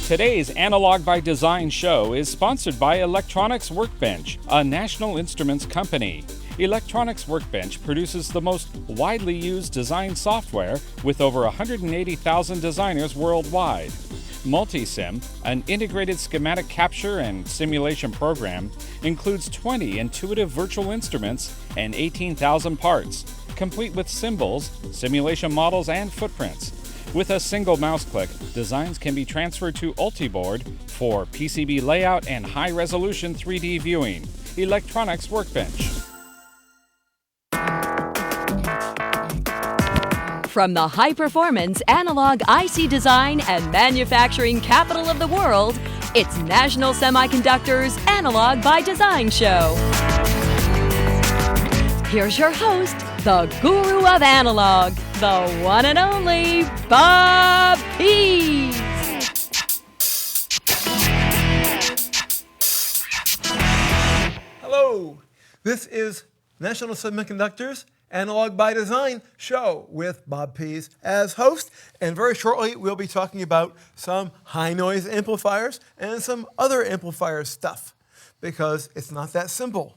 Today's Analog by Design show is sponsored by Electronics Workbench, a National Instruments company. Electronics Workbench produces the most widely used design software with over 180,000 designers worldwide. Multisim, an integrated schematic capture and simulation program, includes 20 intuitive virtual instruments and 18,000 parts, complete with symbols, simulation models, and footprints. With a single mouse click, designs can be transferred to Ultiboard for PCB layout and high-resolution 3D viewing. Electronics Workbench. From the high-performance analog IC design and manufacturing capital of the world, it's National Semiconductor's Analog by Design show. Here's your host, the guru of analog, the one and only Bob Pease. Hello, this is National Semiconductor's Analog by Design show with Bob Pease as host, and very shortly we'll be talking about some high noise amplifiers and some other amplifier stuff, because it's not that simple.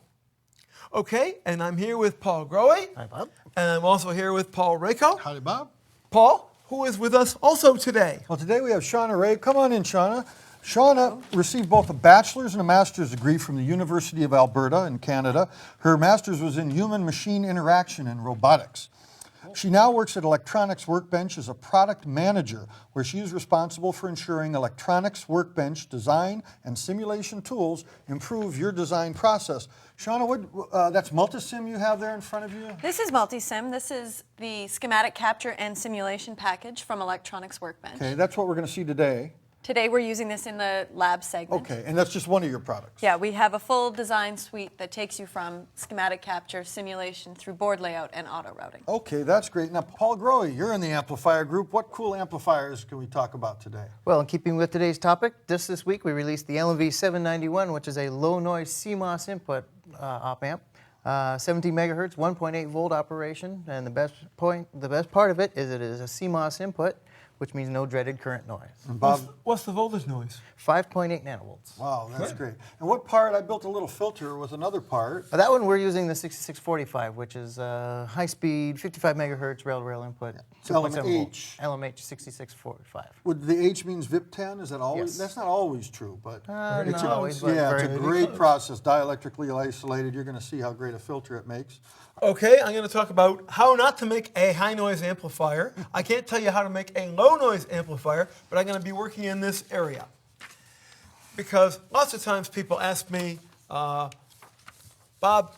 Okay, and I'm here with Paul Grohe. Hi, Bob. And I'm also here with Paul Rako. Howdy, Bob. Paul, who is with us also today. Well, today we have Shauna Rae. Come on in, Shauna. Shauna received both a bachelor's and a master's degree from the University of Alberta in Canada. Her master's was in human-machine interaction and robotics. She now works at Electronics Workbench as a product manager, where she is responsible for ensuring Electronics Workbench design and simulation tools improve your design process. Shauna, that's Multisim you have there in front of you? This is Multisim. This is the schematic capture and simulation package from Electronics Workbench. Okay, that's what we're going to see today. Today we're using this in the lab segment. Okay, and that's just one of your products? Yeah, we have a full design suite that takes you from schematic capture, simulation, through board layout and auto routing. Okay, that's great. Now, Paul Grohe, you're in the amplifier group. What cool amplifiers can we talk about today? Well, in keeping with today's topic, this week we released the LMV791, which is a low-noise CMOS input op-amp. 17 megahertz, 1.8 volt operation, and the best part of it is it is a CMOS input, which means no dreaded current noise. And Bob, What's the voltage noise? 5.8 nanovolts. wow, that's great. And what part? I built a little filter with another part. That one we're using the 6645, which is high-speed, 55 megahertz rail-to-rail input. It's LMH. LMH 6645. Would the H means VIP10? Is that always? Yes. That's not always true, but Not always, but yeah, it's very a great process, dielectrically isolated. You're going to see how great a filter it makes. Okay, I'm going to talk about how not to make a high noise amplifier. I can't tell you how to make a low noise amplifier, but I'm going to be working in this area. Because lots of times people ask me, Bob,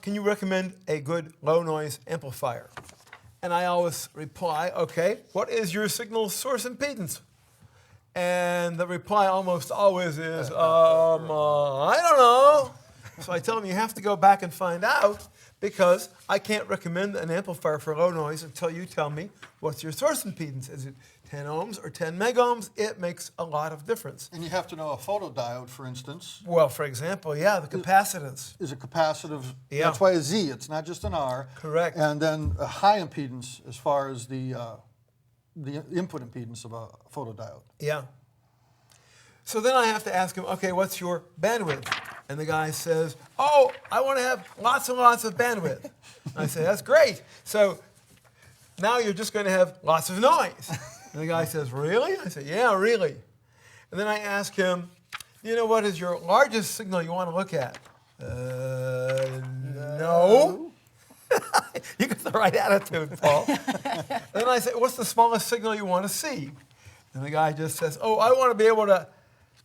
can you recommend a good low noise amplifier? And I always reply, okay, what is your signal source impedance? And the reply almost always is, I don't know. So I tell them you have to go back and find out, because I can't recommend an amplifier for low noise until you tell me what's your source impedance. Is it 10 ohms or 10 megohms? It makes a lot of difference. And you have to know a photodiode, for instance. Well, for example, yeah, the capacitance. Is a capacitive. Yeah. That's why a Z. It's not just an R. Correct. And then a high impedance as far as the input impedance of a photodiode. Yeah. So then I have to ask him, okay, what's your bandwidth? And the guy says, oh, I want to have lots and lots of bandwidth. I say, that's great. So now you're just going to have lots of noise. And the guy says, really? I say, yeah, really. And then I ask him, you know, what is your largest signal you want to look at? No. You got the right attitude, Paul. Then I say, what's the smallest signal you want to see? And the guy just says, oh, I want to be able to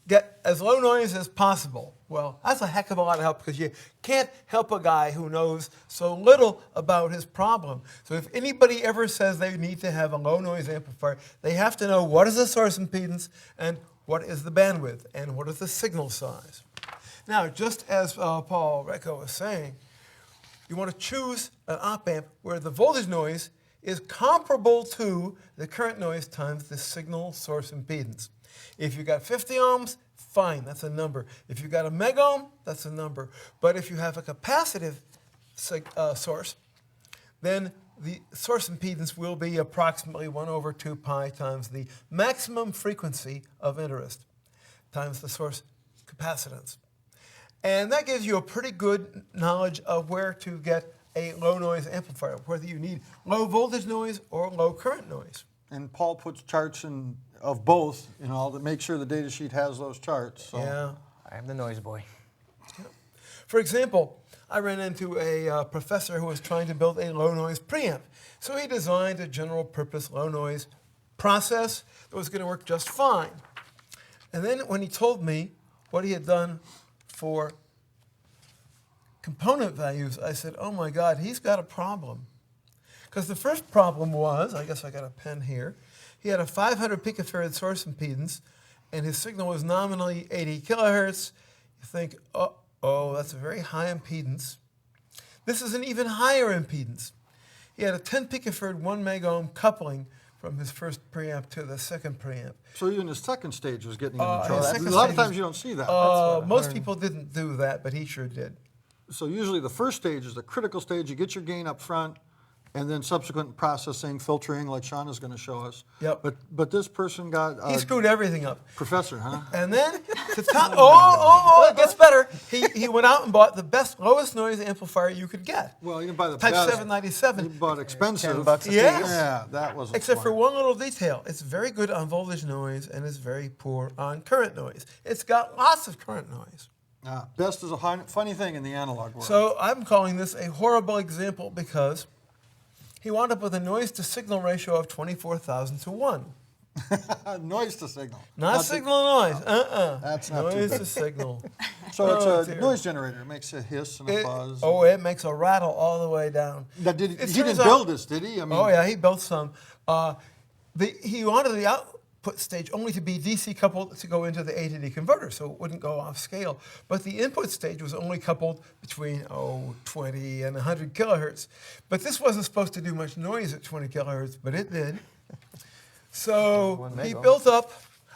get as low noise as possible. Well, that's a heck of a lot of help, because you can't help a guy who knows so little about his problem. So if anybody ever says they need to have a low noise amplifier, they have to know what is the source impedance and what is the bandwidth and what is the signal size. Now, just as Paul Rako was saying, you want to choose an op-amp where the voltage noise is comparable to the current noise times the signal source impedance. If you got 50 ohms, fine, that's a number. If you got a megohm, that's a number. But if you have a capacitive source, then the source impedance will be approximately 1/2 pi times the maximum frequency of interest. times the source capacitance. And that gives you a pretty good knowledge of where to get a low noise amplifier, whether you need low voltage noise or low current noise. And Paul puts charts of both, to make sure the data sheet has those charts. So. Yeah. I'm the noise boy. For example, I ran into a professor who was trying to build a low noise preamp. So he designed a general purpose low noise process that was going to work just fine. And then when he told me what he had done for component values, I said, oh my God, he's got a problem. Because the first problem was, I guess I got a pen here, he had a 500 picofarad source impedance, and his signal was nominally 80 kilohertz. You think, oh, that's a very high impedance. This is an even higher impedance. He had a 10 picofarad 1 megohm coupling from his first preamp to the second preamp. So even his second stage was getting in the his charts. A second lot of stage times you don't see that. Most people didn't do that, but he sure did. So usually the first stage is the critical stage. You get your gain up front, and then subsequent processing, filtering, like Shauna's going to show us. Yep. But this person got He screwed everything up. professor, huh? And then, to top, it gets better. He went out and bought the best, lowest noise amplifier you could get. Well, you can buy the Type best. 797. He bought expensive. $10 a piece. Yes. Yeah, that wasn't Except for smart. one little detail. It's very good on voltage noise and it's very poor on current noise. It's got lots of current noise. Best is a funny thing in the analog world. So I'm calling this a horrible example because he wound up with a noise to signal ratio of 24,000 to 1. Noise to signal. Not signal to noise. That's not too Noise bad. to signal. So it's a dear. noise generator. It makes a hiss and a buzz. It makes a rattle all the way down. Now, he It didn't turns out- build this, did he? I mean, Oh yeah, he built some. He wanted the output stage only to be DC coupled to go into the A to D converter, so it wouldn't go off scale. But the input stage was only coupled between 20 and 100 kilohertz. But this wasn't supposed to do much noise at 20 kilohertz, but it did. So 1 he meg built up.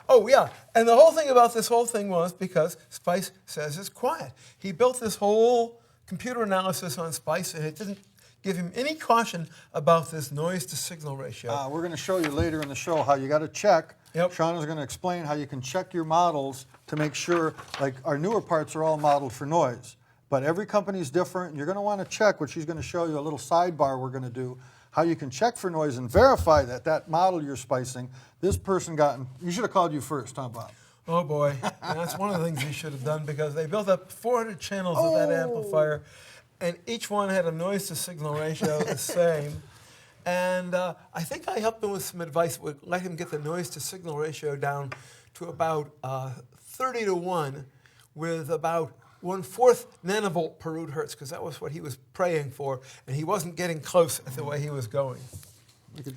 Oh yeah, and the whole thing about this whole thing was because SPICE says it's quiet. He built this whole computer analysis on SPICE, and it didn't give him any caution about this noise to signal ratio. we're going to show you later in the show how you got to check. Yep. Shauna's going to explain how you can check your models to make sure, like our newer parts are all modeled for noise. But every company's different, and you're going to want to check, what she's going to show you, a little sidebar we're going to do, how you can check for noise and verify that that model you're spicing, this person you should have called you first, huh, Bob? Oh boy, and that's one of the things he should have done because they built up 400 channels of that amplifier, and each one had a noise to signal ratio the same. And I think I helped him with some advice, would let him get the noise to signal ratio down to about 30 to 1 with about 1/4 nanovolt per root hertz, because that was what he was praying for, and he wasn't getting close at the way he was going.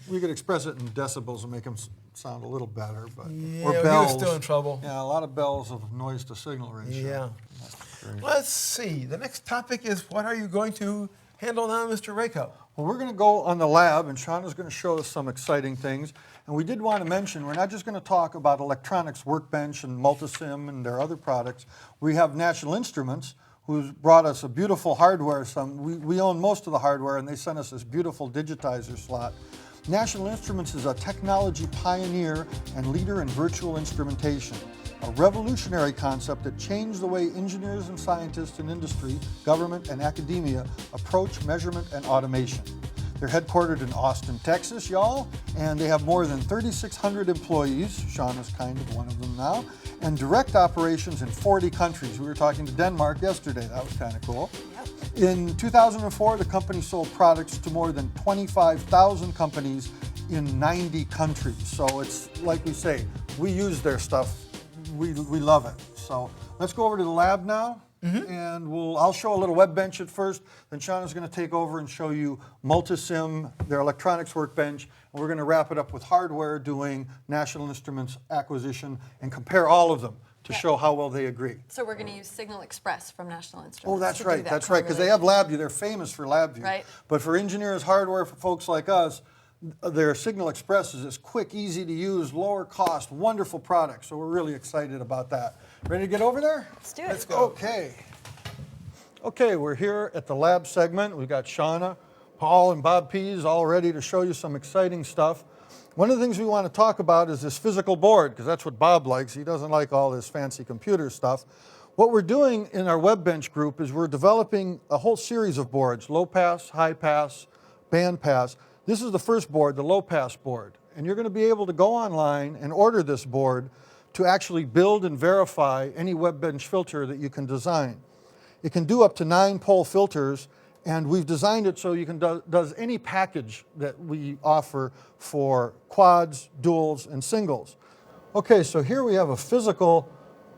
We could express it in decibels and make them sound a little better, but Yeah, or he was bells. still in trouble. Yeah, a lot of bells of noise to signal ratio. Yeah. That's great. Let's see. The next topic is, what are you going to handle now, Mr. Rako? Well, we're going to go on the lab, and Shauna's going to show us some exciting things. And we did want to mention, we're not just going to talk about electronics, Workbench, and Multisim, and their other products. We have National Instruments, who's brought us a beautiful hardware. We own most of the hardware, and they sent us this beautiful digitizer slot. National Instruments is a technology pioneer and leader in virtual instrumentation, a revolutionary concept that changed the way engineers and scientists in industry, government, and academia approach measurement and automation. They're headquartered in Austin, Texas, y'all, and they have more than 3,600 employees. Shauna's kind of one of them now, and direct operations in 40 countries. We were talking to Denmark yesterday. That was kind of cool. In 2004, the company sold products to more than 25,000 companies in 90 countries. So it's like we say, we use their stuff. We love it. So let's go over to the lab now. And I'll show a little WEBENCH at first, then Shauna's going to take over and show you Multisim, their electronics workbench, and we're going to wrap it up with hardware, doing National Instruments acquisition, and compare all of them to show how well they agree. So we're going to use SignalExpress from National Instruments. Oh, that's to do right, that that's right, because they have LabVIEW, they're famous for LabVIEW. Right. But for engineers, hardware, for folks like us, their SignalExpress is this quick, easy to use, lower cost, wonderful product, so we're really excited about that. Ready to get over there? Let's do it. Let's go. Okay, we're here at the lab segment. We've got Shauna, Paul, and Bob Pease all ready to show you some exciting stuff. One of the things we want to talk about is this physical board, because that's what Bob likes. He doesn't like all this fancy computer stuff. What we're doing in our WEBENCH group is we're developing a whole series of boards, low pass, high pass, band pass. This is the first board, the low pass board. And you're going to be able to go online and order this board to actually build and verify any WEBENCH filter that you can design. It can do up to 9 pole filters, and we've designed it so you can does any package that we offer for quads, duals, and singles. Okay, so here we have a physical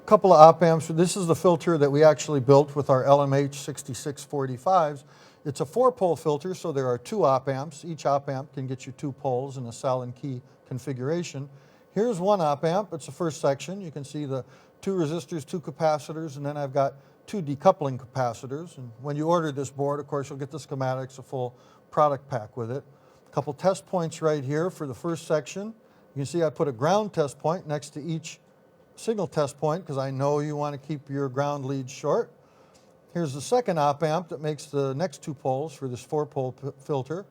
couple of op amps. This is the filter that we actually built with our LMH 6645s. It's a 4-pole filter, so there are 2 op amps. Each op amp can get you 2 poles in a sallen-key configuration. Here's one op amp. It's the first section. You can see the 2 resistors, 2 capacitors, and then I've got 2 decoupling capacitors. And when you order this board, of course, you'll get the schematics, a full product pack with it. A couple test points right here for the first section. You can see I put a ground test point next to each signal test point because I know you want to keep your ground leads short. Here's the second op amp that makes the next 2 poles for this 4-pole filter.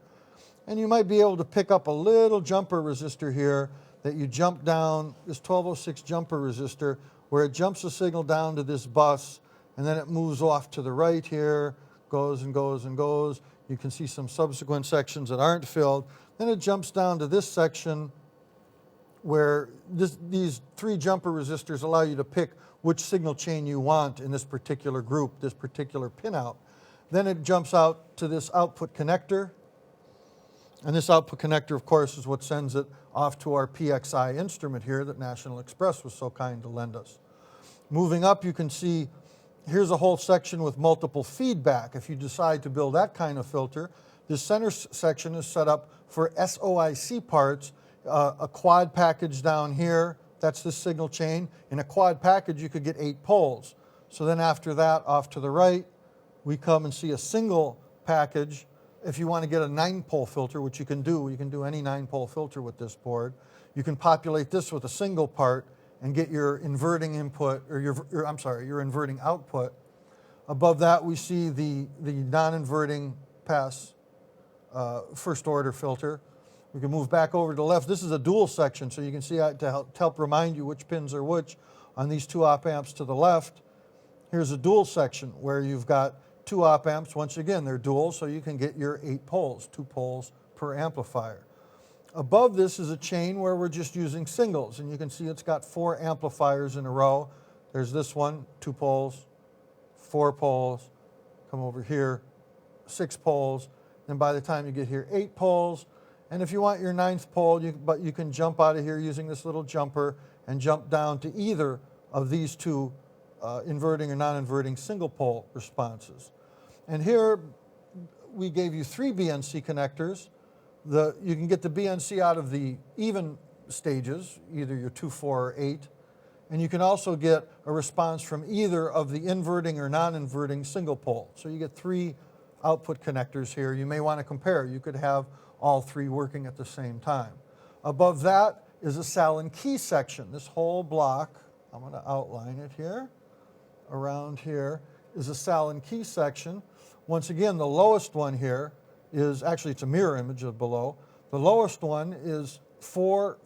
And you might be able to pick up a little jumper resistor here that you jump down, this 1206 jumper resistor, where it jumps the signal down to this bus, and then it moves off to the right here, goes and goes and goes. You can see some subsequent sections that aren't filled. Then it jumps down to this section where these 3 jumper resistors allow you to pick which signal chain you want in this particular group, this particular pinout. Then it jumps out to this output connector. And this output connector, of course, is what sends it off to our PXI instrument here that National Express was so kind to lend us. Moving up, you can see here's a whole section with multiple feedback. If you decide to build that kind of filter, this center section is set up for SOIC parts, a quad package down here, that's the signal chain. In a quad package, you could get 8 poles. So then after that, off to the right, we come and see a single package. If you want to get a 9-pole filter, which you can do any 9-pole filter with this board. You can populate this with a single part and get your inverting input, or your inverting output. Above that, we see the non-inverting pass first order filter. We can move back over to the left. This is a dual section, so you can see to help remind you which pins are which on these 2 op amps to the left. Here's a dual section where you've got 2 op amps. Once again, they're dual, so you can get your 8 poles, 2 poles per amplifier. Above this is a chain where we're just using singles, and you can see it's got 4 amplifiers in a row. There's this one, 2 poles, 4 poles, come over here, 6 poles, and by the time you get here, 8 poles. And if you want your 9th pole, you can jump out of here using this little jumper and jump down to either of these 2 inverting or non-inverting single pole responses. And here we gave you 3 BNC connectors. You can get the BNC out of the even stages, either your 2, 4, or 8. And you can also get a response from either of the inverting or non-inverting single pole. So you get 3 output connectors here. You may want to compare. You could have all 3 working at the same time. Above that is a sallen-key section. This whole block, I'm going to outline it here. Around here is a sallen-key section. Once again, the lowest one here is, actually it's a mirror image of below. The lowest one is 4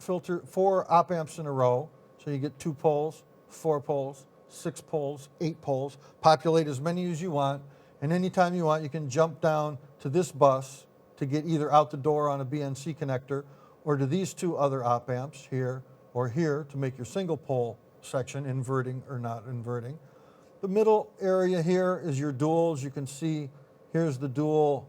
op amps in a row. So you get 2 poles, 4 poles, 6 poles, 8 poles. Populate as many as you want. And anytime you want, you can jump down to this bus to get either out the door on a BNC connector or to these 2 other op amps here or here to make your single pole section inverting or not inverting. The middle area here is your duals. You can see here's the dual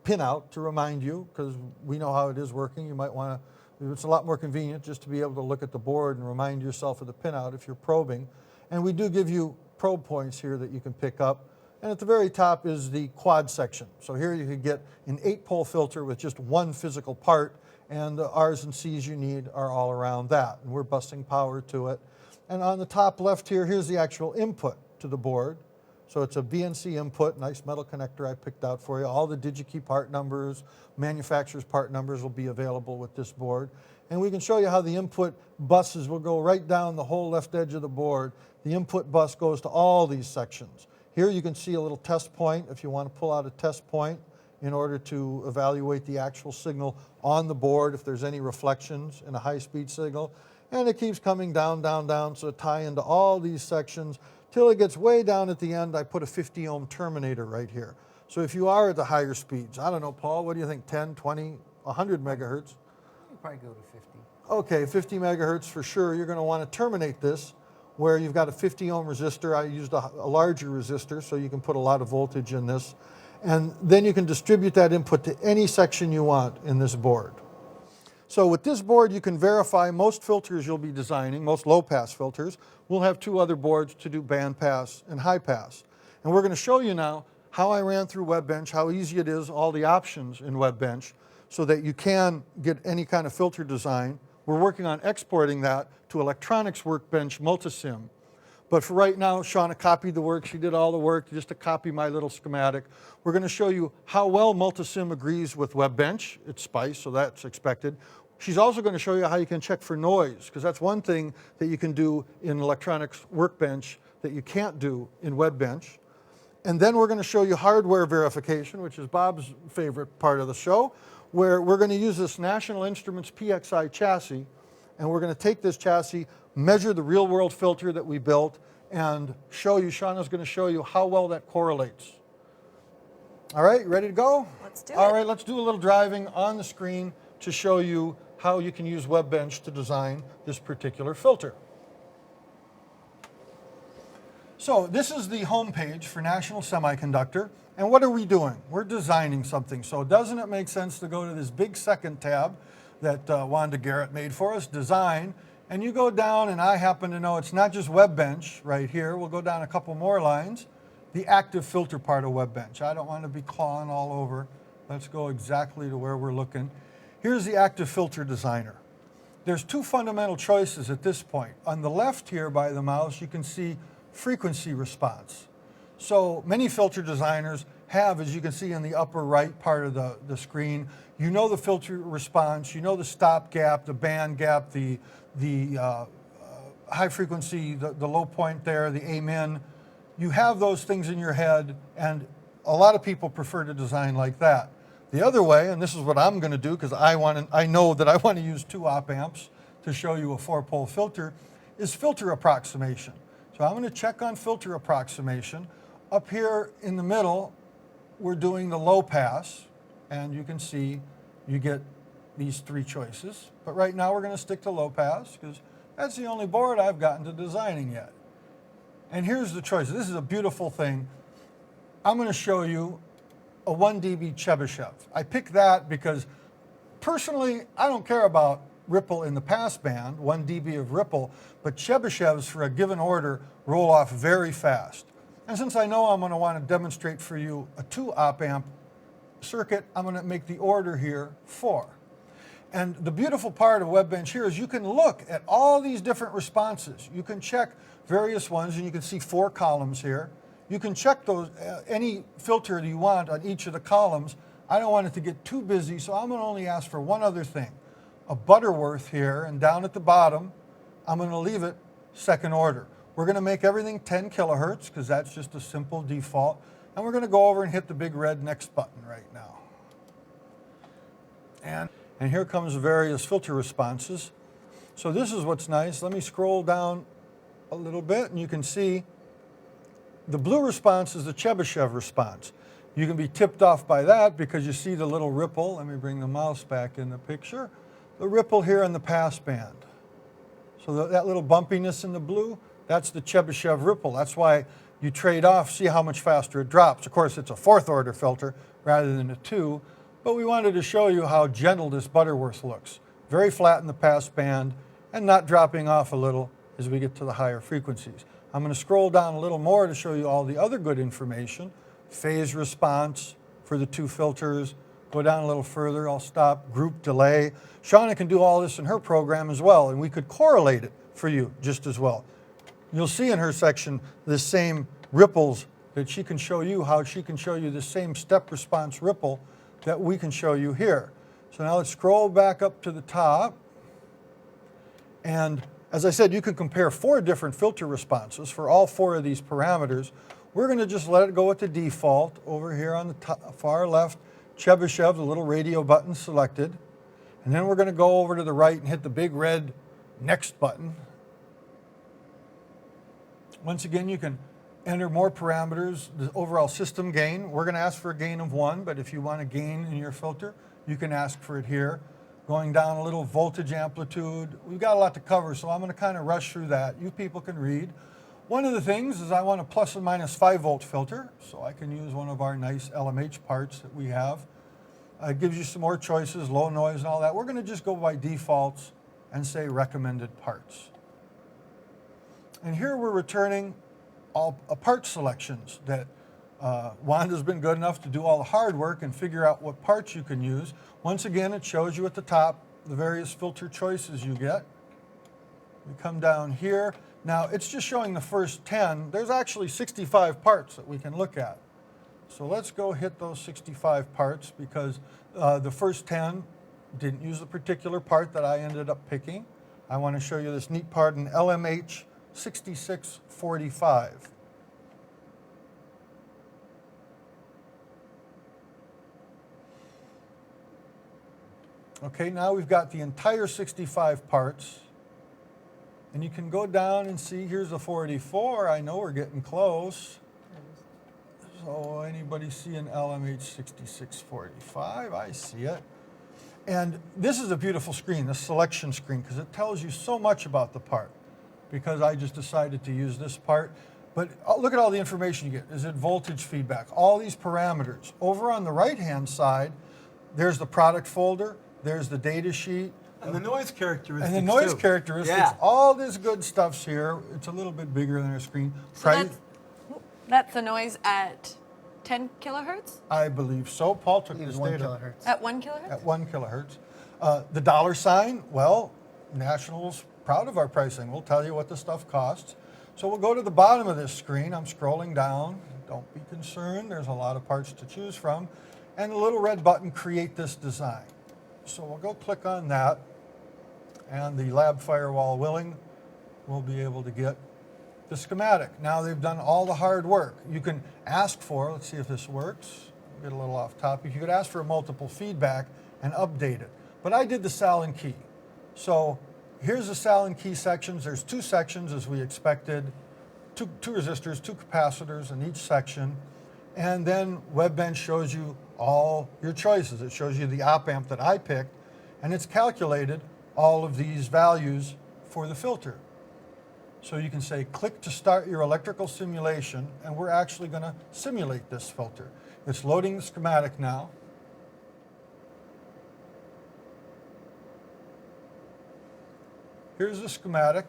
pinout to remind you, because we know how it is working. You might want to, it's a lot more convenient just to be able to look at the board and remind yourself of the pinout if you're probing. And we do give you probe points here that you can pick up. And at the very top is the quad section. So here you could get an 8-pole filter with just 1 physical part, and the R's and C's you need are all around that. And we're busting power to it. And on the top left here, here's the actual input to the board. So it's a BNC input, nice metal connector I picked out for you. All the DigiKey part numbers, manufacturer's part numbers will be available with this board. And we can show you how the input buses will go right down the whole left edge of the board. The input bus goes to all these sections. Here you can see a little test point if you want to pull out a test point in order to evaluate the actual signal on the board if there's any reflections in a high-speed signal. And it keeps coming down, down, down, so tie into all these sections till it gets way down at the end. I put a 50 ohm terminator right here. So if you are at the higher speeds, I don't know, Paul, what do you think, 10, 20, 100 megahertz? You probably go to 50. Okay, 50 megahertz for sure. You're going to want to terminate this where you've got a 50 ohm resistor. I used a larger resistor so you can put a lot of voltage in this. And then you can distribute that input to any section you want in this board. So with this board, you can verify most filters you'll be designing, most low-pass filters. We'll have two other boards to do band pass and high pass. And we're going to show you now how I ran through WEBENCH, how easy it is, all the options in WEBENCH, so that you can get any kind of filter design. We're working on exporting that to Electronics Workbench Multisim. But for right now, Shauna copied the work. She did all the work just to copy my little schematic. We're going to show you how well Multisim agrees with WEBENCH. It's SPICE, so that's expected. She's also going to show you how you can check for noise, because that's one thing that you can do in Electronics Workbench that you can't do in WEBENCH. And then we're going to show you hardware verification, which is Bob's favorite part of the show, where we're going to use this National Instruments PXI chassis, and we're going to take this chassis, measure the real-world filter that we built, and show you, Shauna's going to show you how well that correlates. All right, ready to go? Let's do it. All right, let's do a little driving on the screen to show you how you can use WEBENCH to design this particular filter. So this is the home page for National Semiconductor. And what are we doing? We're designing something. So doesn't it make sense to go to this big second tab that Wanda Garrett made for us, Design, and you go down, and I happen to know it's not just WEBENCH right here. We'll go down a couple more lines. The active filter part of WEBENCH. I don't want to be clawing all over. Let's go exactly to where we're looking. Here's the active filter designer. There's two fundamental choices at this point. On the left here by the mouse, you can see frequency response. So many filter designers have, as you can see in the upper right part of the screen, you know the filter response, you know the stop gap, the band gap, the high frequency, the low point there, the amin. You have those things in your head, and a lot of people prefer to design like that. The other way, and this is what I'm going to do because I know that I want to use 2 op amps to show you a 4-pole filter, is filter approximation. So I'm going to check on filter approximation. Up here in the middle, we're doing the low pass, and you can see you get these 3 choices. But right now we're going to stick to low pass because that's the only board I've gotten to designing yet. And here's the choice. This is a beautiful thing. I'm going to show you a 1 dB Chebyshev. I picked that because personally I don't care about ripple in the pass band, 1 dB of ripple, but Chebyshevs for a given order roll off very fast. And since I know I'm going to want to demonstrate for you a 2 op amp circuit, I'm going to make the order here 4. And the beautiful part of WEBENCH here is you can look at all these different responses. You can check various ones, and you can see 4 columns here. You can check those, any filter that you want on each of the columns. I don't want it to get too busy, so I'm going to only ask for one other thing. A Butterworth here, and down at the bottom, I'm going to leave it second order. We're going to make everything 10 kilohertz, because that's just a simple default. And we're going to go over and hit the big red next button right now. And here comes the various filter responses. So this is what's nice. Let me scroll down a little bit, and you can see the blue response is the Chebyshev response. You can be tipped off by that because you see the little ripple. Let me bring the mouse back in the picture. The ripple here in the pass band. So that little bumpiness in the blue, that's the Chebyshev ripple. That's why you trade off, see how much faster it drops. Of course, it's a 4th order filter rather than a 2, but we wanted to show you how gentle this Butterworth looks. Very flat in the pass band and not dropping off a little as we get to the higher frequencies. I'm going to scroll down a little more to show you all the other good information. Phase response for the 2 filters. Go down a little further, I'll stop. Group delay. Shauna can do all this in her program as well, and we could correlate it for you just as well. You'll see in her section the same ripples that she can show you, how she can show you the same step response ripple that we can show you here. So now let's scroll back up to the top. And as I said, you can compare 4 different filter responses for all 4 of these parameters. We're going to just let it go with the default over here on the top, far left, Chebyshev, the little radio button selected. And then we're going to go over to the right and hit the big red next button. Once again, you can enter more parameters, the overall system gain. We're going to ask for a gain of 1, but if you want a gain in your filter, you can ask for it here. Going down a little voltage amplitude. We've got a lot to cover, so I'm going to kind of rush through that. You people can read. One of the things is I want a plus and minus 5 volt filter, so I can use one of our nice LMH parts that we have. It gives you some more choices, low noise and all that. We're going to just go by defaults and say recommended parts. And here we're returning all part selections that Wanda's been good enough to do all the hard work and figure out what parts you can use. Once again, it shows you at the top the various filter choices you get. We come down here. Now, it's just showing the first 10. There's actually 65 parts that we can look at. So let's go hit those 65 parts because the first 10 didn't use the particular part that I ended up picking. I want to show you this neat part in LMH 6645. Okay, now we've got the entire 65 parts. And you can go down and see, here's the 44. I know we're getting close. So anybody see an LMH 6645? I see it. And this is a beautiful screen, the selection screen, because it tells you so much about the part. Because I just decided to use this part. But look at all the information you get. Is it voltage feedback? All these parameters. Over on the right-hand side, there's the product folder. There's the data sheet. And the noise characteristics. And the noise characteristics. Yeah. All this good stuff's here. It's a little bit bigger than our screen. So that's the noise at 10 kilohertz? I believe so. Paul took It this was 1 data. kilohertz. At 1 kilohertz? At 1 kilohertz. The dollar sign, well, National's proud of our pricing. We'll tell you what the stuff costs. So we'll go to the bottom of this screen. I'm scrolling down. Don't be concerned. There's a lot of parts to choose from. And the little red button, create this design. So we'll go click on that. And the lab firewall willing, we'll be able to get the schematic. Now they've done all the hard work. You can ask for, let's see if this works. Get a little off topic. You could ask for a multiple feedback and update it. But I did the sallen-key. So here's the sallen-key sections. There's 2 sections as we expected. Two resistors, 2 capacitors in each section. And then WEBENCH shows you all your choices. It shows you the op amp that I picked, and it's calculated all of these values for the filter. So you can say, click to start your electrical simulation, and we're actually going to simulate this filter. It's loading the schematic now. Here's the schematic,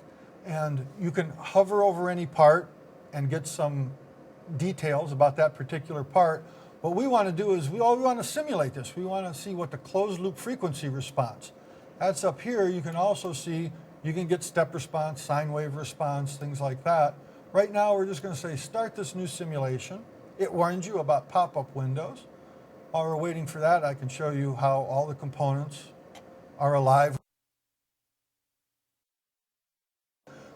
and you can hover over any part and get some details about that particular part. What we want to do is we want to simulate this. We want to see what the closed loop frequency response. That's up here. You can also see, you can get step response, sine wave response, things like that. Right now, we're just going to say, start this new simulation. It warns you about pop-up windows. While we're waiting for that, I can show you how all the components are alive.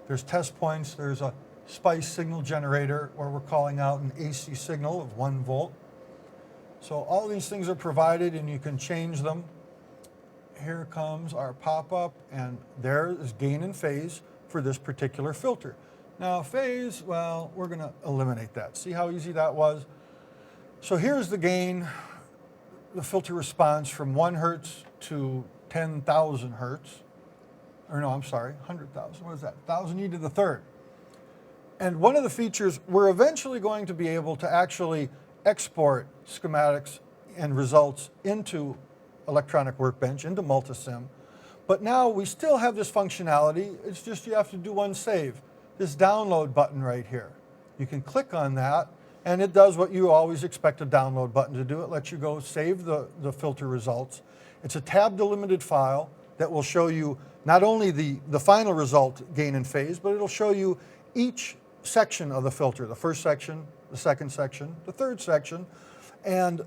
There's test points. There's a SPICE signal generator where we're calling out an AC signal of 1 volt. So all these things are provided, and you can change them. Here comes our pop-up, and there is gain and phase for this particular filter. Now phase, well, we're going to eliminate that. See how easy that was? So here's the gain. The filter responds from 1 hertz to 10,000 hertz. Or no, I'm sorry, 100,000. What is that? 1,000 e to the third. And one of the features, we're eventually going to be able to actually export schematics and results into electronic Workbench, into Multisim. But now we still have this functionality. It's just you have to do one save. This download button right here. You can click on that, and it does what you always expect a download button to do. It lets you go save the filter results. It's a tab delimited file that will show you not only the final result, gain and phase, but it'll show you each section of the filter, the first section, the second section, the third section. And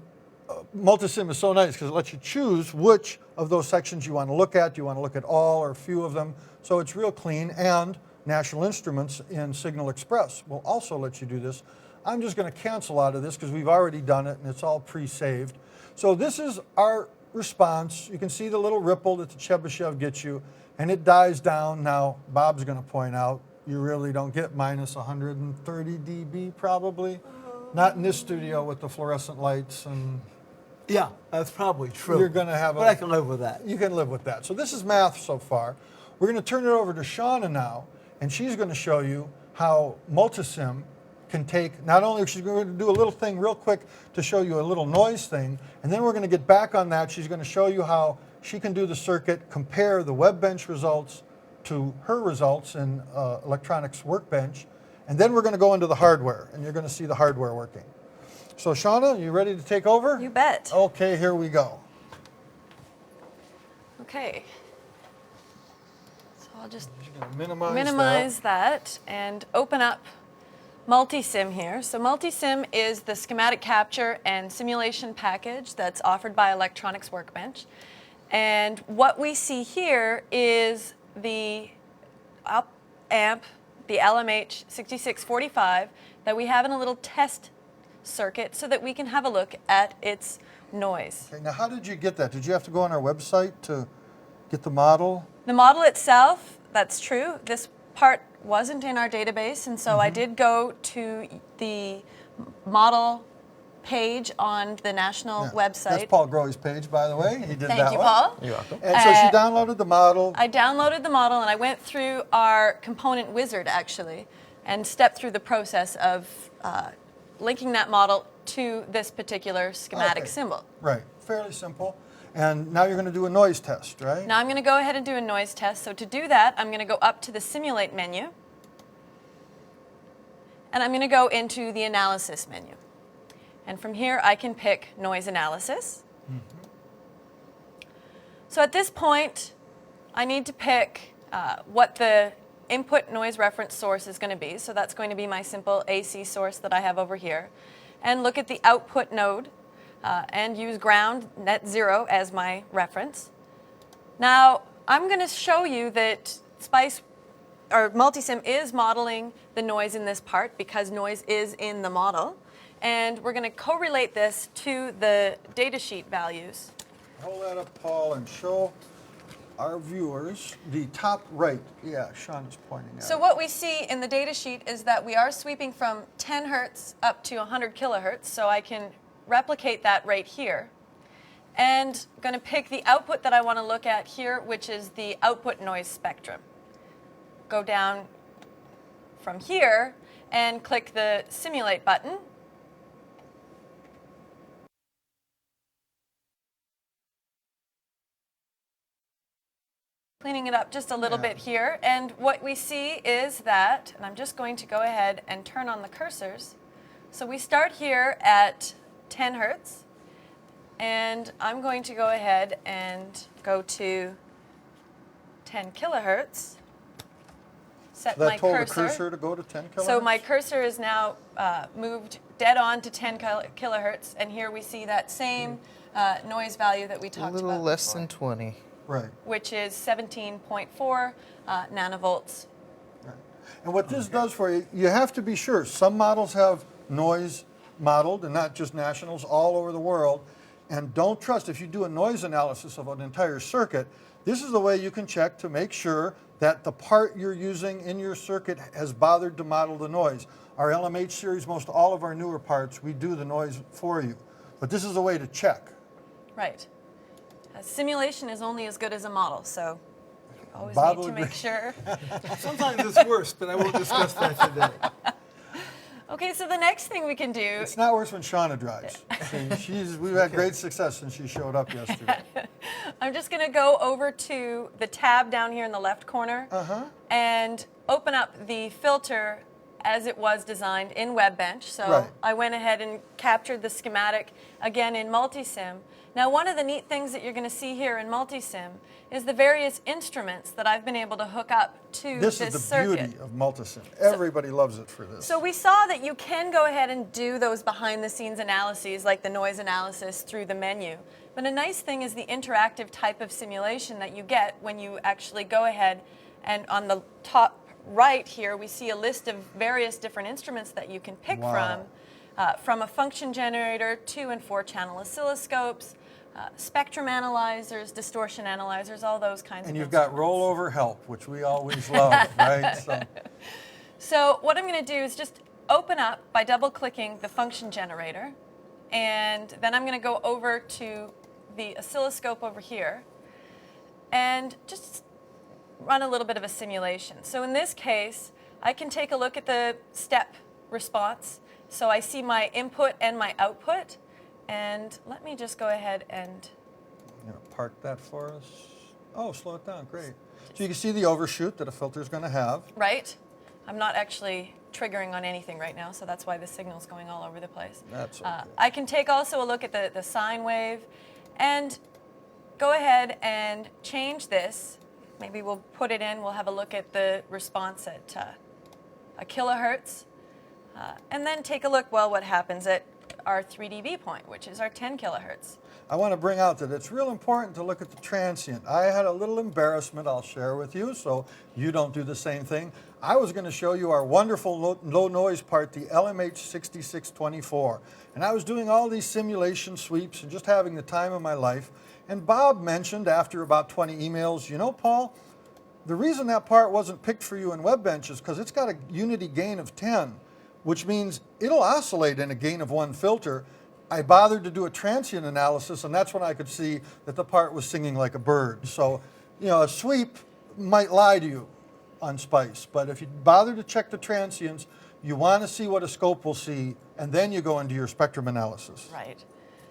Multisim is so nice because it lets you choose which of those sections you want to look at. Do you want to look at all or a few of them? So it's real clean. And National Instruments in SignalExpress will also let you do this. I'm just going to cancel out of this because we've already done it and it's all pre-saved. So this is our response. You can see the little ripple that the Chebyshev gets you, and it dies down. Now, Bob's going to point out, you really don't get minus 130 dB probably. Not in this studio with the fluorescent lights and... Yeah, that's probably true. You're going to have but I can live with that. You can live with that. So this is math so far. We're going to turn it over to Shauna now, and she's going to show you how Multisim can take, not only she's going to do a little thing real quick to show you a little noise thing, and then we're going to get back on that. She's going to show you how she can do the circuit, compare the WEBENCH results to her results in Electronics Workbench, and then we're going to go into the hardware, and you're going to see the hardware working. So Shauna, you ready to take over? You bet. Okay, here we go. Okay. So I'll just Minimize that and open up Multisim here. So Multisim is the schematic capture and simulation package that's offered by Electronics Workbench. And what we see here is the up amp, the LMH6645, that we have in a little test circuit so that we can have a look at its noise. Okay, now how did you get that? Did you have to go on our website to get the model? The model itself, that's true. This part wasn't in our database, and so I did go to the model page on the national website. That's Paul Grohe's page, by the way. He did that one. Thank you, Paul. You're welcome. And so she downloaded the model. I downloaded the model, and I went through our component wizard, actually, and stepped through the process of linking that model to this particular schematic symbol. Right, fairly simple. And now you're going to do a noise test, right? Now I'm going to go ahead and do a noise test. So to do that, I'm going to go up to the Simulate menu, and I'm going to go into the Analysis menu. And from here, I can pick Noise Analysis. So at this point, I need to pick what the input noise reference source is going to be. So that's going to be my simple AC source that I have over here. And look at the output node and use ground net 0 as my reference. Now, I'm going to show you that Multisim is modeling the noise in this part because noise is in the model. And we're going to correlate this to the datasheet values. Hold that up, Paul, and show our viewers the top right. Yeah, Sean is pointing at So it. what we see in the datasheet is that we are sweeping from 10 hertz up to 100 kilohertz. So I can replicate that right here. And I'm going to pick the output that I want to look at here, which is the output noise spectrum. Go down from here and click the Simulate button. Cleaning it up just a little bit here, and what we see is that, and I'm just going to go ahead and turn on the cursors. So we start here at 10 hertz, and I'm going to go ahead and go to 10 kilohertz. Set That my told cursor. the cursor to go to 10 kilohertz? So my cursor is now moved dead on to 10 kilohertz, and here we see that same noise value that we A talked little about less before, than 20. Right. which is 17.4 nanovolts. Right. And what this does for you, you have to be sure. Some models have noise modeled, and not just nationals, all over the world. And don't trust, if you do a noise analysis of an entire circuit, this is the way you can check to make sure that the part you're using in your circuit has bothered to model the noise. Our LMH series, most all of our newer parts, we do the noise for you. But this is a way to check. Right. A simulation is only as good as a model, so you always Bob need to will make agree. sure. Sometimes it's worse, but I won't discuss that today. Okay, so the next thing we can do, It's not worse when Shauna drives. We've had great success since she showed up yesterday. I'm just going to go over to the tab down here in the left corner and open up the filter as it was designed in WEBENCH. So Right. I went ahead and captured the schematic again in Multisim. Now, one of the neat things that you're going to see here in Multisim is the various instruments that I've been able to hook up to This this is the circuit. beauty of Multisim. Everybody loves it for this. So we saw that you can go ahead and do those behind-the-scenes analyses, like the noise analysis, through the menu. But a nice thing is the interactive type of simulation that you get when you actually go ahead and on the top right here, we see a list of various different instruments that you can pick Wow. from a function generator, 2 and 4 channel oscilloscopes, spectrum analyzers, distortion analyzers, all those kinds of And you've got instruments. rollover help, which we always love, right? So what I'm going to do is just open up by double-clicking the function generator, and then I'm going to go over to the oscilloscope over here and just run a little bit of a simulation. So in this case, I can take a look at the step response. So I see my input and my output, and let me just go ahead and... You know, park that for us. Oh, slow it down, great. So you can see the overshoot that a filter is going to have. Right? I'm not actually triggering on anything right now, so that's why the signal's going all over the place. That's okay. I can take also a look at the sine wave and go ahead and change this. Maybe we'll put it in, we'll have a look at the response at a kilohertz, and then take a look, well, what happens at our 3 dB point, which is our 10 kilohertz. I want to bring out that it's real important to look at the transient. I had a little embarrassment I'll share with you, so you don't do the same thing. I was going to show you our wonderful low noise part, the LMH6624. And I was doing all these simulation sweeps and just having the time of my life. And Bob mentioned after about 20 emails, you know, Paul, the reason that part wasn't picked for you in WEBENCH is because it's got a unity gain of 10, which means it'll oscillate in a gain of 1 filter. I bothered to do a transient analysis, and that's when I could see that the part was singing like a bird. So, you know, a sweep might lie to you on SPICE, but if you bother to check the transients, you want to see what a scope will see, and then you go into your spectrum analysis. Right.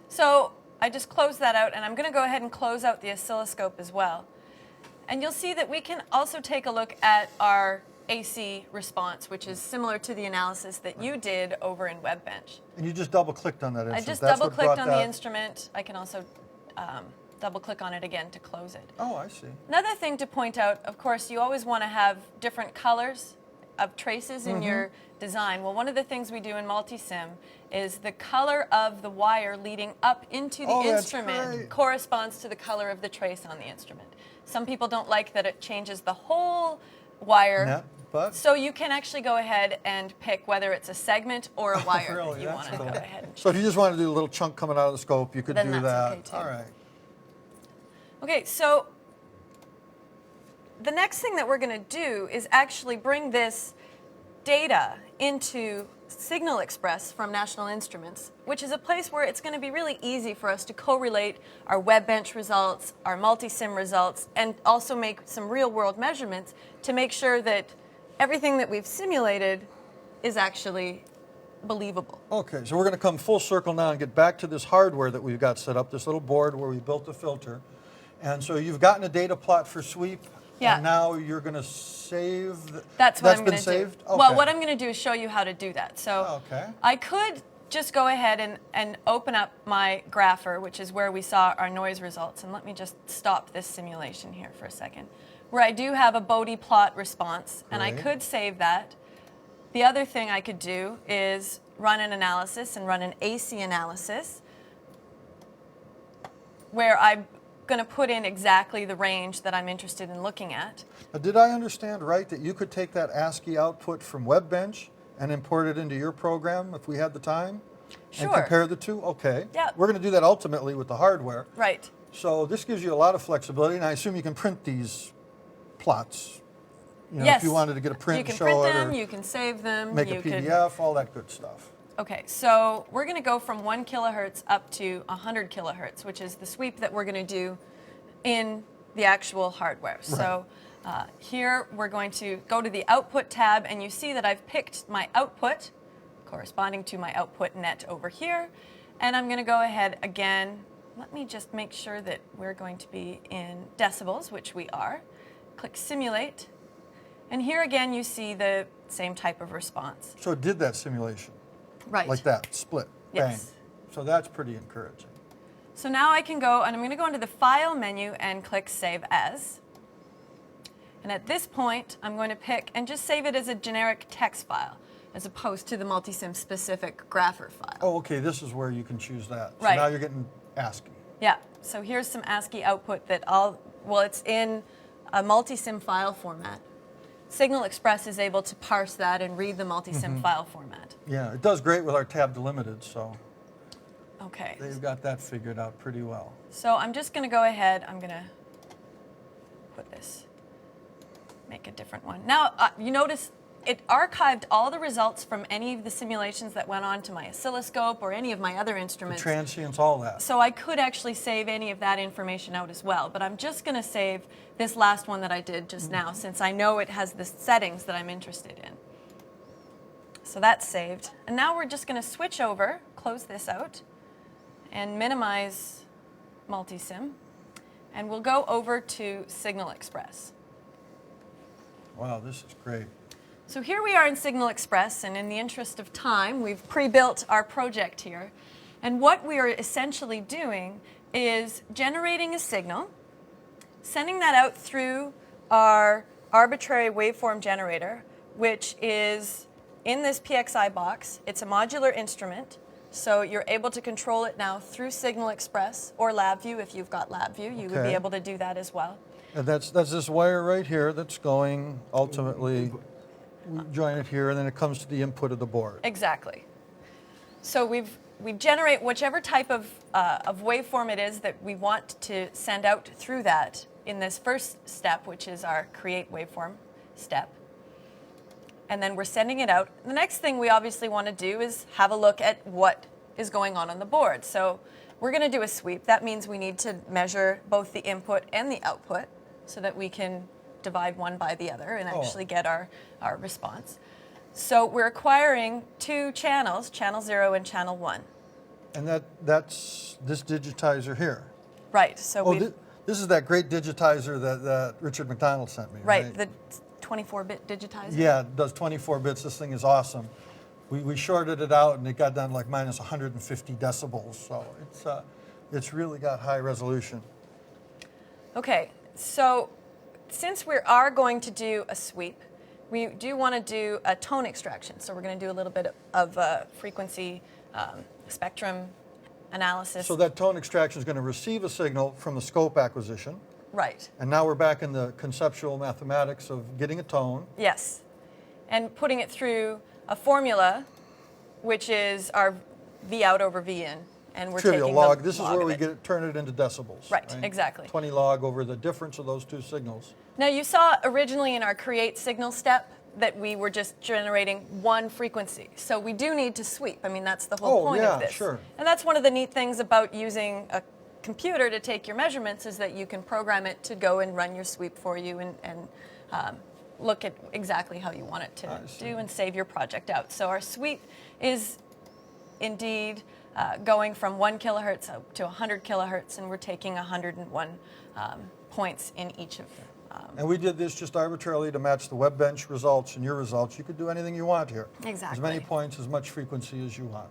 So I just closed that out, and I'm going to go ahead and close out the oscilloscope as well. And you'll see that we can also take a look at our AC response, which is similar to the analysis that you did over in WEBENCH. And you just double-clicked on that instrument. I just That's what double-clicked brought on that. the instrument. I can also double-click on it again to close it. Oh, I see. Another thing to point out, of course, you always want to have different colors of traces in your design. Well, one of the things we do in Multisim is the color of the wire leading up into the Oh, that's instrument great. corresponds to the color of the trace on the instrument. Some people don't like that it changes the whole wire. Yeah, but So you can actually go ahead and pick whether it's a segment or a wire really? that you That's want to cool. go ahead and So if you just want to do a little chunk coming out of the scope, you could Then do that's that. okay, too. All right. Okay, so the next thing that we're going to do is actually bring this data into SignalExpress from National Instruments, which is a place where it's going to be really easy for us to correlate our WEBENCH results, our Multisim results, and also make some real-world measurements to make sure that everything that we've simulated is actually believable. Okay, so we're going to come full circle now and get back to this hardware that we've got set up, this little board where we built the filter. And so you've gotten a data plot for sweep, Yeah. and now you're going to save... That's what I'm going been to do. saved? Okay. Well, what I'm going to do is show you how to do that. So Okay. I could just go ahead and open up my grapher, which is where we saw our noise results. And let me just stop this simulation here for a second, where I do have a Bode plot response, and I Great. could save that. The other thing I could do is run an analysis and run an AC analysis, where I'm going to put in exactly the range that I'm interested in looking at. Now, did I understand right that you could take that ASCII output from WEBENCH and import it into your program if we had the time? Sure. And compare the two? Okay. Yeah. We're going to do that ultimately with the hardware. Right. So this gives you a lot of flexibility, and I assume you can print these plots. You know, Yes. if you wanted to get a print You can and show print it, them, or you can save them. make you a could- PDF, all that good stuff. Okay, so we're going to go from 1 kilohertz up to 100 kilohertz, which is the sweep that we're going to do in the actual hardware. So here we're going to go to the Output tab, and you see that I've picked my output corresponding to my output net over here. And I'm going to go ahead again. Let me just make sure that we're going to be in decibels, which we are. Click Simulate. And here again you see the same type of response. So it did that simulation, Right. like that, split, Yes. bang. So that's pretty encouraging. So now I can go, and I'm going to go into the File menu and click Save As. And at this point, I'm going to pick and just save it as a generic text file, as opposed to the Multisim specific grapher file. Oh, okay, this is where you can choose that. So Right. now you're getting ASCII. Yeah, so here's some ASCII output that well, it's in a Multisim file format. SignalExpress is able to parse that and read the Multisim file format. Yeah, it does great with our tab delimited, so Okay. they've got that figured out pretty well. So I'm just going to go ahead. I'm going to put this, make a different one. Now, you notice it archived all the results from any of the simulations that went on to my oscilloscope or any of my other instruments. Transients, all that. So I could actually save any of that information out as well, but I'm just going to save this last one that I did just now, since I know it has the settings that I'm interested in. So that's saved. And now we're just going to switch over, close this out, and minimize Multisim. And we'll go over to SignalExpress. Wow, this is great. So here we are in SignalExpress, and in the interest of time, we've pre-built our project here. And what we are essentially doing is generating a signal, sending that out through our arbitrary waveform generator, which is in this PXI box. It's a modular instrument, so you're able to control it now through SignalExpress or LabVIEW. If you've got LabVIEW, you would be able to do that as well. And that's this wire right here that's going ultimately. We join it here, and then it comes to the input of the board. Exactly. So we generate whichever type of waveform it is that we want to send out through that in this first step, which is our create waveform step. And then we're sending it out. The next thing we obviously want to do is have a look at what is going on the board. So we're going to do a sweep. That means we need to measure both the input and the output so that we can divide one by the other and actually get our response. So we're acquiring two channels, channel 0 and channel 1. And that's this digitizer here. Right. So this is that great digitizer that Richard McDonald sent me. Right, the 24-bit digitizer. Yeah, it does 24 bits. This thing is awesome. We shorted it out, and it got down to like minus 150 decibels. So it's really got high resolution. Okay, so since we are going to do a sweep, we do want to do a tone extraction. So we're going to do a little bit of frequency spectrum analysis. So that tone extraction is going to receive a signal from the scope acquisition. Right. And now we're back in the conceptual mathematics of getting a tone. Yes. And putting it through a formula, which is our V out over V in. And we're Trivial taking log. The This is log where of we it. turn it into decibels. Right, exactly. 20 log over the difference of those two signals. Now you saw originally in our create signal step that we were just generating one frequency. So we do need to sweep. I mean, that's the whole point of this. Sure. And that's one of the neat things about using a computer to take your measurements is that you can program it to go and run your sweep for you and look at exactly how you want it to do and save your project out. So our sweep is indeed going from 1 kilohertz up to 100 kilohertz, and we're taking 101 points in each of them. And we did this just arbitrarily to match the WEBENCH results and your results. You could do anything you want here. Exactly. As many points, as much frequency as you want.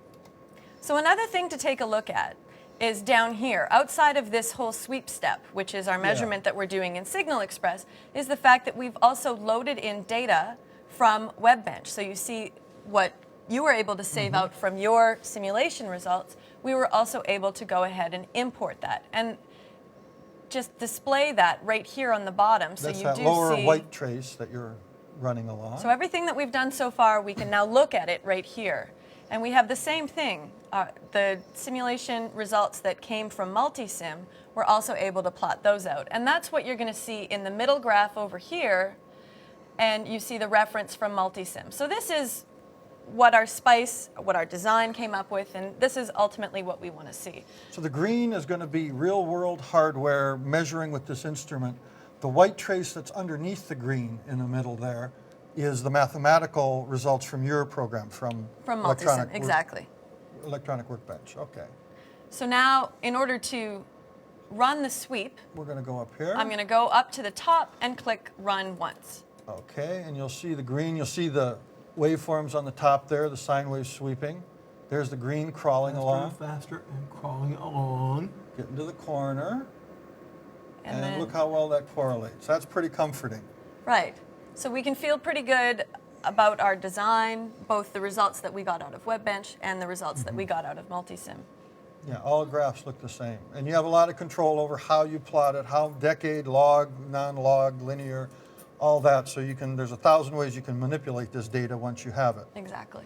So another thing to take a look at is down here, outside of this whole sweep step, which is our measurement that we're doing in SignalExpress, is the fact that we've also loaded in data from WEBENCH. So you see what you were able to save out from your simulation results. We were also able to go ahead and import that and just display that right here on the bottom. So That's you that do lower see white trace that you're running along. So everything that we've done so far, we can now look at it right here. And we have the same thing. The simulation results that came from Multisim, we're also able to plot those out. And that's what you're going to see in the middle graph over here. And you see the reference from Multisim. So this is what our SPICE, what our design came up with, and this is ultimately what we want to see. So the green is going to be real-world hardware measuring with this instrument. The white trace that's underneath the green in the middle there is the mathematical results from your program, from Multisim, exactly. Electronic Workbench, okay. So now, in order to run the sweep, we're going to go up here. I'm going to go up to the top and click Run once. Okay, and you'll see the green, you'll see the waveforms on the top there, the sine wave sweeping. There's the green crawling along. Faster and crawling along. Getting to the corner. And then, look how well that correlates. That's pretty comforting. Right. So we can feel pretty good about our design, both the results that we got out of WEBENCH and the results that we got out of Multisim. Yeah, all graphs look the same. And you have a lot of control over how you plot it, how decade, log, non-log, linear, all that. So you can, there's 1,000 ways you can manipulate this data once you have it. Exactly.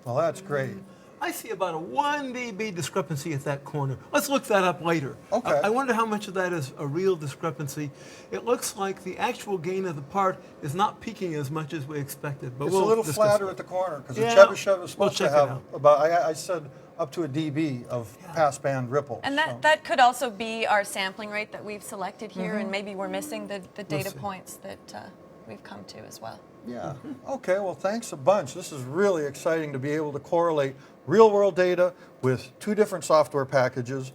Well, that's great. I see about a 1 dB discrepancy at that corner. Let's look that up later. Okay. I wonder how much of that is a real discrepancy. It looks like the actual gain of the part is not peaking as much as we expected. But It's we'll a little discuss flatter it. at the corner because Yeah, the Chebyshev is we'll supposed to check it have out. about, I said up to a dB of passband ripple. And so. that could also be our sampling rate that we've selected here, and maybe we're missing the data see. points that we've come to as well. Yeah. Okay, well, thanks a bunch. This is really exciting to be able to correlate real-world data with 2 different software packages.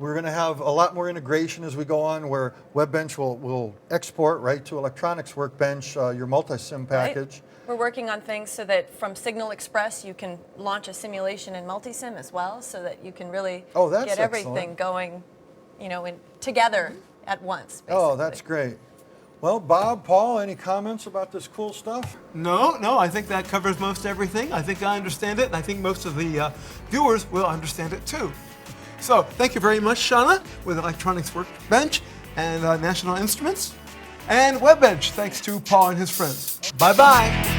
We're going to have a lot more integration as we go on, where WEBENCH will export right to Electronics Workbench, your Multisim package. Right. We're working on things so that from SignalExpress you can launch a simulation in Multisim as well, so that you can really that's get everything excellent. going, together at once. Basically. Oh, that's great. Well, Bob, Paul, any comments about this cool stuff? No, I think that covers most everything. I think I understand it, and I think most of the viewers will understand it too. So thank you very much, Shauna, with Electronics Workbench and National Instruments, and WEBENCH, thanks to Paul and his friends. Bye-bye.